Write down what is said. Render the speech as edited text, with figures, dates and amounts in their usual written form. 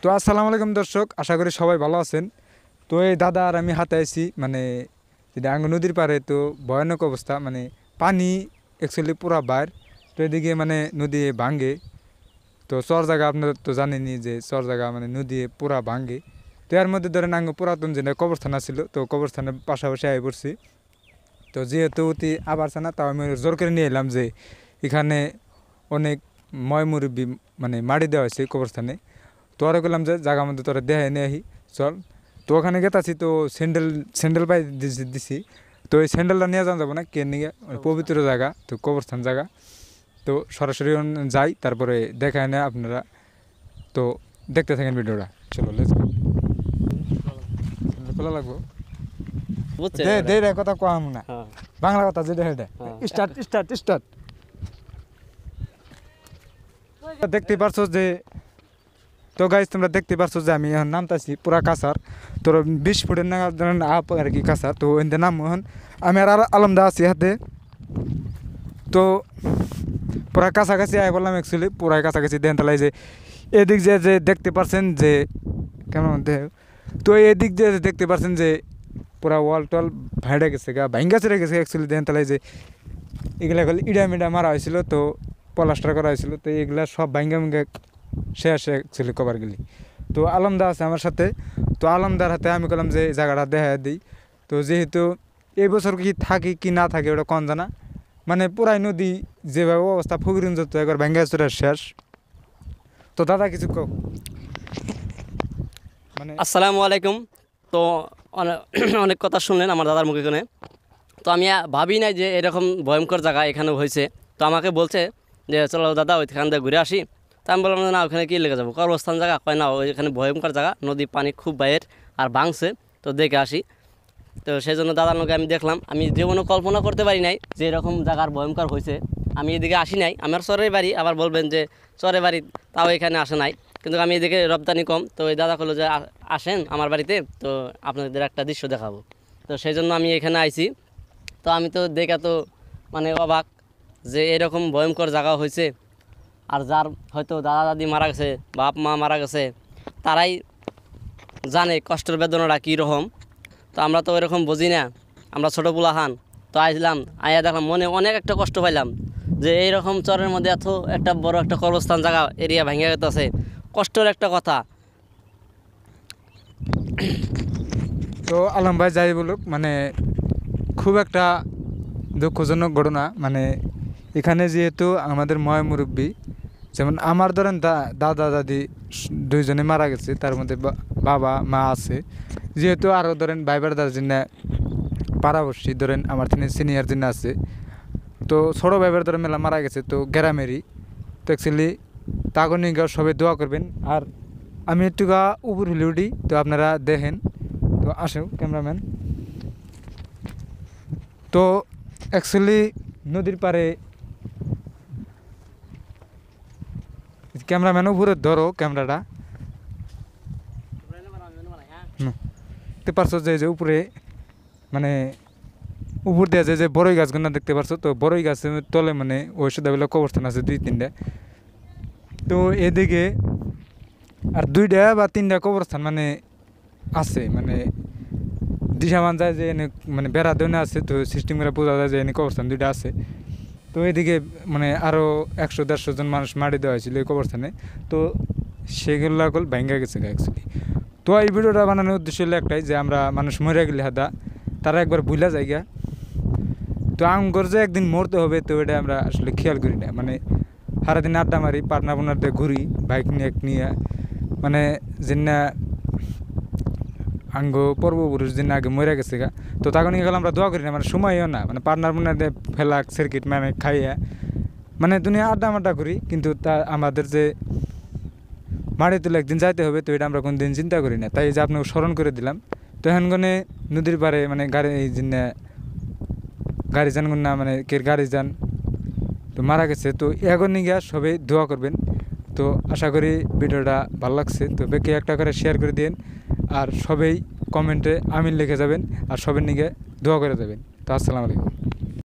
তো আসসালামু আলাইকুম দর্শক, আশা করি সবাই ভালো আছেন। তো এই দাদা আর আমি হাতে আছি মানে যেটা আঙ্গ নদীর পাড়ে, তো ভয়ানক অবস্থা মানে পানি অ্যাকচুয়ালি পুরা বাইর। তো এদিকে মানে নদী ভাঙ্গে, তো চর জায়গা আপনারা তো জানেনই যে চর জায়গা মানে নদী পুরা ভাঙ্গে। তো এর মধ্যে ধরেন আঙ্গ পুরাতন যেটা কবরস্থান ছিল, তো কবরস্থানের পাশাপাশি আয় পড়ছি। তো যেহেতু অতি আবারছে না, তাও আমি জোর করে নিয়ে এলাম যে এখানে অনেক মুরব্বী মানে মাটি দেওয়া হয়েছে কবরস্থানে। তো ওরা বললাম যে জায়গা মধ্যে তোরা দেখাই নিয়ে আহি, চল। তো ওখানে গেতাছি, তো স্যান্ডেল স্যান্ডেল পাই দিছি। তো এই স্যান্ডেলটা নিয়ে যাবো না কে নিয়ে, পবিত্র জায়গা তো কবরস্থান জায়গা। তো সরাসরি যাই, তারপরে দেখায় নেয় আপনারা। তো দেখতে থাকেন ভিডিওটা, চলো লেটস গো। খোলা লাগবো দে দে রে, কথা কম না, বাংলা কথা যেটা সেটা। Start start start. দেখতে পারছো যে, তো গাইজ তোমরা দেখতে পারছো যে আমি এখন নামতাছি পুরা কাছার, তোর 20 ফুটের নাগাদ আপ আর কি কাছার। তো এতে নাম এখন আমি আর আলমদা আছি হাতে। তো পুরা কাছাকাছি আয় বললাম, অ্যাকচুয়ালি পুরাই কাছাকাছি দেন তালাই যে এদিক যে যে দেখতে পারছেন যে কেমন দেহ। তো এদিক যে দেখতে পারছেন যে পুরা ওয়াল টল ভাইডা গেছে গা, ভাঙ্গা চড়ে গেছে অ্যাকচুয়ালি দেন তালাই যে এগুলা গেলে ইডা মিডা মারা হয়েছিল, তো প্লাস্টার করা হয়েছিল। তো এগুলা সব ভাঙ্গা ভাঙ্গা শেষ অ্যাকচুয়ালি কভার গেলি। তো আলমদা আছে আমার সাথে, তো আলমদার হাতে আমি বললাম যে জায়গাটা দেখা দিই। তো যেহেতু এই বছর কি থাকি কি না থাকে ওটা কন জানা, মানে পুরাই নদী যেভাবে অবস্থা ফকিরগঞ্জ তো একবার ভাঙ্গা চুরা শেষ। তো দাদা কিছু কও মানে। আসসালামু আলাইকুম। তো অনেক কথা শুনলেন আমার দাদার মুখে এখানে। তো আমি ভাবি নাই যে এরকম ভয়ঙ্কর জায়গা এখানে হয়েছে। তো আমাকে বলছে যে চলো দাদা ওইখান থেকে ঘুরে আসি। তো আমি বললাম না, ওখানে কি লেগে যাবো, কর্মস্থান জায়গা কয় না, ওইখানে ভয়ঙ্কর জায়গা, নদী পানি খুব বাইরের আর ভাঙছে, তো দেখে আসি। তো সেই জন্য দাদার লোকে আমি দেখলাম, আমি জীবনে কল্পনা করতে পারি নাই যে এরকম জায়গার ভয়ঙ্কর হয়েছে। আমি এদিকে আসি নাই, আমার চরের বাড়ি, আবার বলবেন যে চরের বাড়ি তাও এখানে আসে নাই, কিন্তু আমি এদিকে রপ্তানি কম। তো ওই দাদা বললো যে আসেন আমার বাড়িতে, তো আপনাদের একটা দৃশ্য দেখাবো। তো সেই জন্য আমি এখানে আইছি। তো আমি তো দেখে তো মানে অবাক যে এরকম ভয়ঙ্কর জায়গা হয়েছে। আর যার হয়তো দাদা দাদি মারা গেছে, বাপ মা মারা গেছে, তারাই জানে কষ্টের বেদনাটা কীরকম। তো আমরা তো ওইরকম বুঝি না, আমরা ছোটো পোলাহান। তো আইলাম, আয়া দেখলাম, মনে অনেক একটা কষ্ট পাইলাম যে এইরকম চরের মধ্যে এত একটা বড় একটা কর্মস্থান জায়গা এরিয়া ভেঙে গেছে, কষ্টের একটা কথা। তো আলম ভাই যাই বলুক, মানে খুব একটা দুঃখজনক ঘটনা। মানে এখানে যেহেতু আমাদের মুরব্বী, যেমন আমার ধরেন দাদা দাদি দুইজনে মারা গেছে, তার মধ্যে বাবা মা আছে। যেহেতু আরও ধরেন ভাই ব্রাদার জন্য পাড়াবর্ষী ধরেন আমার তিনি সিনিয়র জন্য আছে, তো ছোটো ভাই ব্রাদার মেলা মারা গেছে, তো গ্রামেরই। তো অ্যাকচুয়ালি তাগনিগাঁও সবাই দোয়া করবেন। আর আমি একটু উপর হলে উঠি, তো আপনারা দেখেন। তো আসেও ক্যামেরাম্যান। তো অ্যাকচুয়ালি নদীর পাড়ে, ক্যামেরাম্যান উপরে ধরো ক্যামেরাটা, দেখতে পারছো যে উপরে মানে উপর দিয়ে যে বড়ই গাছগুলো দেখতে পারছো। তো বড়ই গাছের তলে মানে ওই সুদাবেলা কবরস্থান আছে 2-3টা। তো এদিকে আর 2টা বা 3টা কবরস্থান মানে আছে, মানে দিশামান যায় যে এনে মানে বেড়া দেওয়া আছে। তো সিস্টেম করে বোঝা যায় যে এনে কবরস্থান 2টা আছে। তো এদিকে মানে আরও 100-150 জন মানুষ মারি দেওয়া হয়েছিল এই কবরস্থানে। তো সেগুলো ভাঙ্গা গেছে অ্যাকচুয়ালি। তো এই ভিডিওটা বানানোর উদ্দেশ্য হলো একটাই, যে আমরা মানুষ মরে গেলে হাদা তারা একবার ভুলা জায়গা। তো আমগর যে একদিন মরতে হবে, তো এটা আমরা আসলে খেয়াল করি না। মানে সারাদিন আড্ডা মারি, পার্টনার পার্টনারতে ঘুরি বাইক নিয়ে মানে যেনা আঙ্গ পূর্বপুরুষ যেন আগে মরে গেছে গা। তো তখন গেলে আমরা দোয়া করি না, মানে সময়ও না, মানে পার্টনার পার্টনারতে ফেলাক সার্কিট মানে খাইয়া মানে দুনিয়া আড্ডা করি। কিন্তু তা আমাদের যে মাড়ি তুলে একদিন যাইতে হবে, তো এটা আমরা কোনো দিন চিন্তা করি না। তাই যে আপনাকে স্মরণ করে দিলাম। তো এখন গনে নদীর পাড়ে মানে গাড়ি যান না, মানে কে গাড়ি যান তো মারা গেছে। তো এখন নিয়ে সবাই দোয়া করবেন। তো আশা করি ভিডিওটা ভালো লাগছে। তো বেকে একটা করে শেয়ার করে দিন, আর সবাই কমেন্টে আমিন লিখে যাবেন, আর সবের নিয়ে দোয়া করে যাবেন। তো আসসালামু আলাইকুম।